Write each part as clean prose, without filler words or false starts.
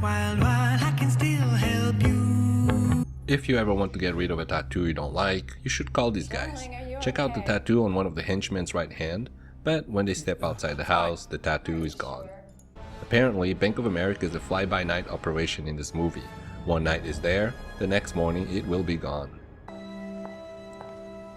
Wild, wild, I can still help you. If you ever want to get rid of a tattoo you don't like, you should call these guys. Check out the tattoo on one of the henchmen's right hand, but when they step outside the house, the tattoo is gone. Apparently, Bank of America is a fly-by-night operation in this movie. One night is there, the next morning it will be gone.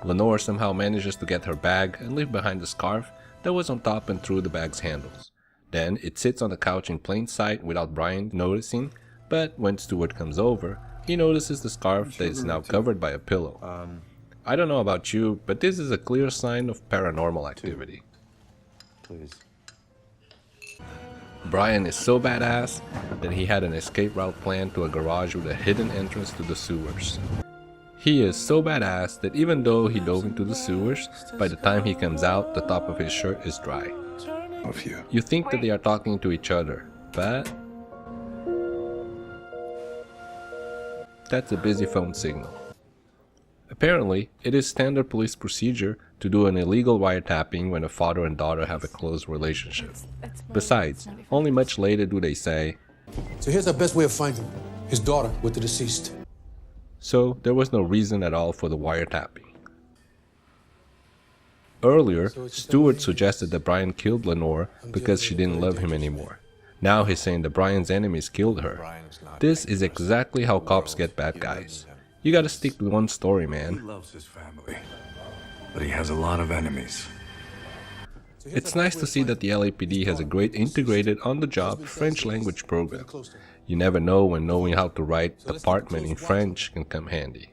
Lenore somehow manages to get her bag and leave behind the scarf that was on top and through the bag's handles. Then it sits on the couch in plain sight without Brian noticing, but when Stuart comes over, he notices the scarf that is now covered by a pillow. I don't know about you, but this is a clear sign of paranormal activity. Please. Brian is so badass that he had an escape route planned to a garage with a hidden entrance to the sewers. He is so badass that even though he dove into the sewers, by the time he comes out, the top of his shirt is dry. You think that they are talking to each other, but that's a busy phone signal. Apparently, it is standard police procedure to do an illegal wiretapping when a father and daughter have a close relationship. Besides, only much later do they say, So here's our best way of finding his daughter with the deceased. so there was no reason at all for the wiretapping. Earlier, Stuart suggested that Brian killed Lenore because she didn't love him anymore. Now he's saying that Brian's enemies killed her. This is exactly how cops get bad guys. You gotta stick to one story, He man. loves his family, but he has a lot of enemies. It's nice to see that the LAPD has a great integrated on-the-job French language program. You never know when knowing how to write apartment in French can come handy.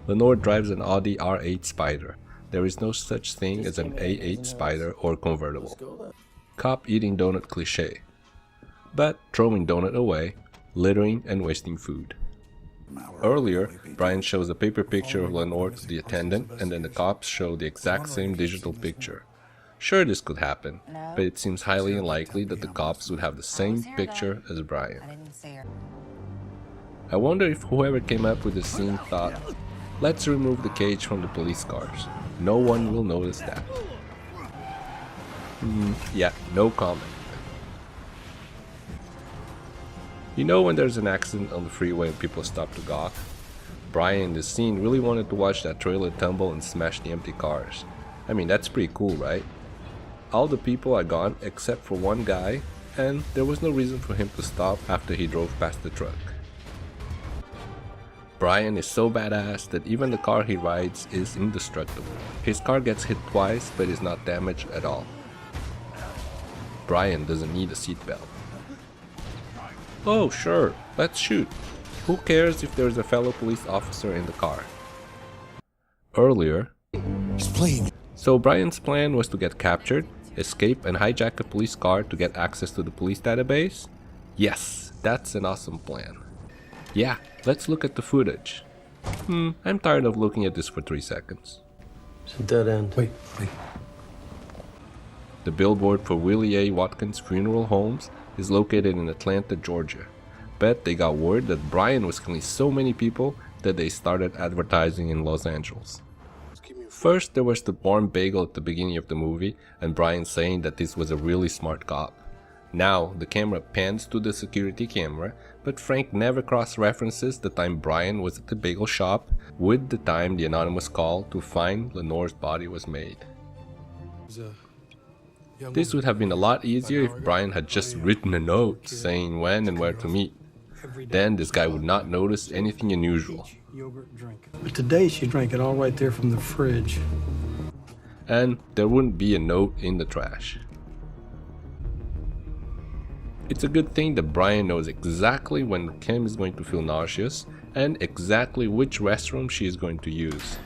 Lenore drives an Audi R8 Spider. There is no such thing as an A8 Spider or convertible. Cop eating donut cliché. But throwing donut away, littering and wasting food. Earlier, Brian shows a paper picture of Lenore to the attendant and then the cops show the exact same digital picture. Sure, this could happen, but it seems highly unlikely that the cops would have the same picture as Brian. I wonder if whoever came up with the scene thought, let's remove the cage from the police cars. No one will notice that. Yeah, no comment. You know when there's an accident on the freeway and people stop to gawk? Brian in this scene really wanted to watch that trailer tumble and smash the empty cars. I mean, that's pretty cool, right? All the people are gone except for one guy, and there was no reason for him to stop after he drove past the truck. Brian is so badass that even the car he rides is indestructible. His car gets hit twice but is not damaged at all. Brian doesn't need a seatbelt. Oh sure, let's shoot. Who cares if there's a fellow police officer in the car? Earlier, He's playing. so Brian's plan was to get captured, escape and hijack a police car to get access to the police database? Yes, that's an awesome plan. Yeah, let's look at the footage. I'm tired of looking at this for 3 seconds. It's a dead end. Wait. The billboard for Willie A. Watkins Funeral Homes is located in Atlanta, Georgia. Bet they got word that Brian was killing so many people that they started advertising in Los Angeles. First, there was the warm bagel at the beginning of the movie and Brian saying that this was a really smart cop. Now, the camera pans to the security camera, but Frank never cross-references the time Brian was at the bagel shop with the time the anonymous call to find Lenore's body was made. This would have been a lot easier if Brian had just written a note saying when and where to meet. Then this guy would not notice anything unusual. But today she drank it all right there from the fridge. And there wouldn't be a note in the trash. It's a good thing that Brian knows exactly when Kim is going to feel nauseous and exactly which restroom she is going to use.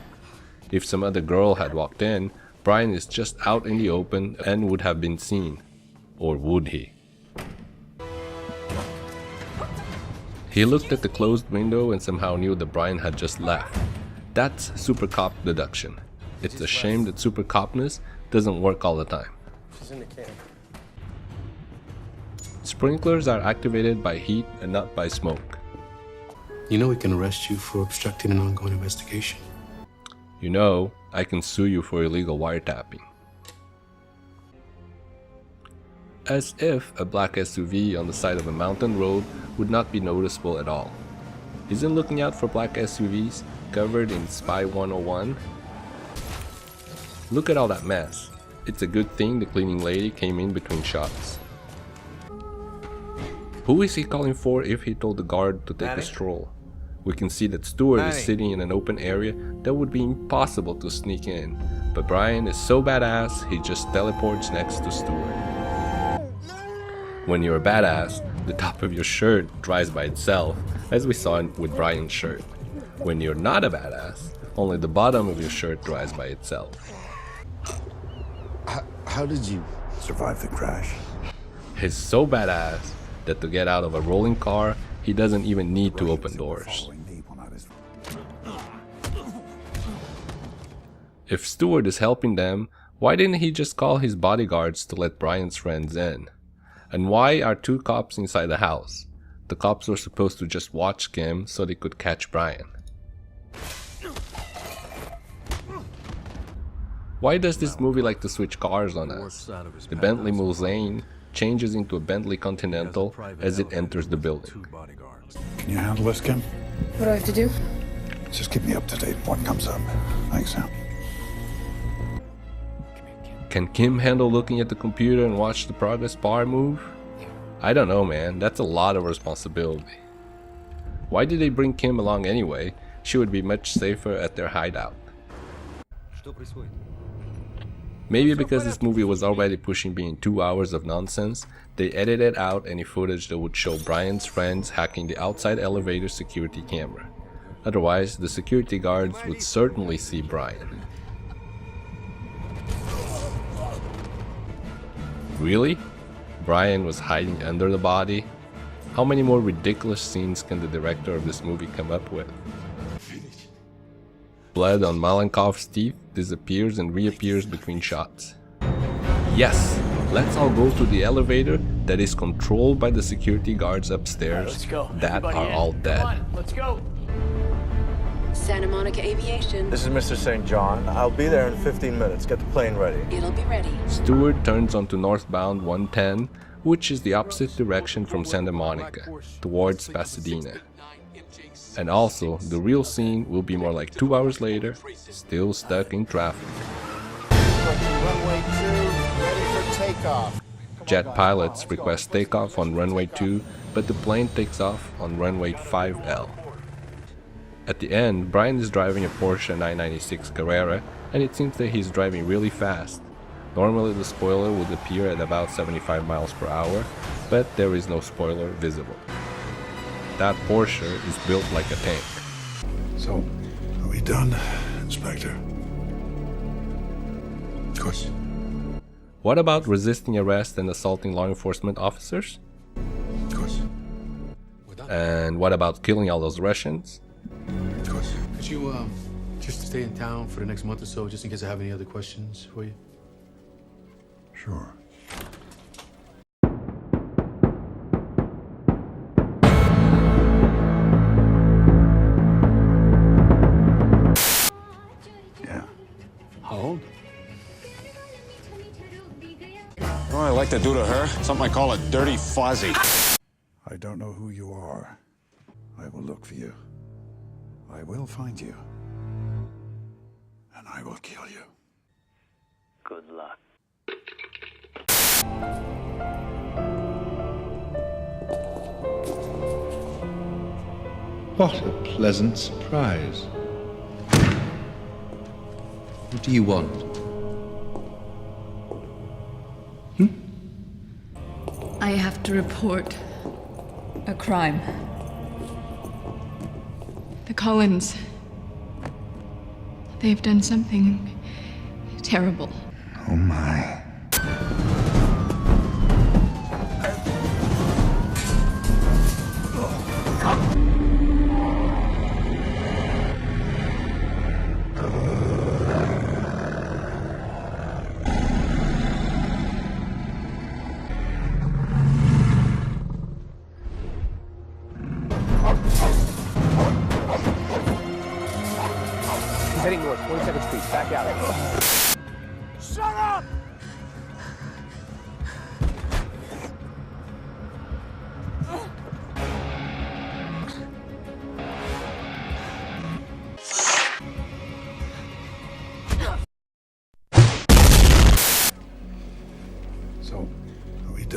If some other girl had walked in, Brian is just out in the open and would have been seen. Or would he? He looked at the closed window and somehow knew that Brian had just left. That's super cop deduction. It's a shame that super copness doesn't work all the time. Sprinklers are activated by heat and not by smoke. You know we can arrest you for obstructing an ongoing investigation. You know, I can sue you for illegal wiretapping. As if a black SUV on the side of a mountain road would not be noticeable at all. Isn't looking out for black SUVs covered in Spy 101? Look at all that mess. It's a good thing the cleaning lady came in between shots. Who is he calling for if he told the guard to take a stroll? We can see that Stuart is sitting in an open area that would be impossible to sneak in, but Brian is so badass he just teleports next to Stuart. When you're a badass, the top of your shirt dries by itself, as we saw with Brian's shirt. When you're not a badass, only the bottom of your shirt dries by itself. How did you Survive the crash. He's so badass that to get out of a rolling car, he doesn't even need to open doors. If Stuart is helping them, why didn't he just call his bodyguards to let Brian's friends in? And why are two cops inside the house? The cops were supposed to just watch Kim so they could catch Brian. Why does this movie like to switch cars on us? The Bentley Mulsanne changes into a Bentley Continental as it enters the building. Can you handle this, Kim? What do I have to do? Just keep me up to date what comes up. Thanks, Sam. Can Kim handle looking at the computer and watch the progress bar move? I don't know, man. That's a lot of responsibility. Why did they bring Kim along anyway? She would be much safer at their hideout. Maybe because this movie was already pushing being 2 hours of nonsense, they edited out any footage that would show Brian's friends hacking the outside elevator security camera. Otherwise, the security guards would certainly see Brian. Really? Brian was hiding under the body? How many more ridiculous scenes can the director of this movie come up with? Blood on Malenkov's teeth disappears and reappears between shots. Yes! Let's all go to the elevator that is controlled by the security guards upstairs that are all dead. Let's go. Santa Monica Aviation. This is Mr. St. John. I'll be there in 15 minutes. Get the plane ready. It'll be ready. Stuart turns onto northbound 110, which is the opposite direction from Santa Monica, towards Pasadena. And also, the real scene will be more like 2 hours later, still stuck in traffic. Runway 2, ready for takeoff. Jet pilots request takeoff on runway 2, but the plane takes off on runway 5L. At the end, Brian is driving a Porsche 996 Carrera, and it seems that he's driving really fast. Normally the spoiler would appear at about 75 miles per hour, but there is no spoiler visible. That Porsche is built like a tank. So, are we done, Inspector? Of course. What about resisting arrest and assaulting law enforcement officers? Of course. And what about killing all those Russians? Of course. Could you, just stay in town for the next month or so, just in case I have any other questions for you? Sure. Yeah. How old? Oh, I like to do to her. Something I call a dirty fuzzy. I don't know who you are. I will look for you. I will find you. And I will kill you. Good luck. What a pleasant surprise. What do you want? I have to report a crime. The Cullens. They've done something terrible. Oh my. He's heading north, 22nd Street. Back out. Shut up!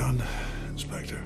done, Inspector?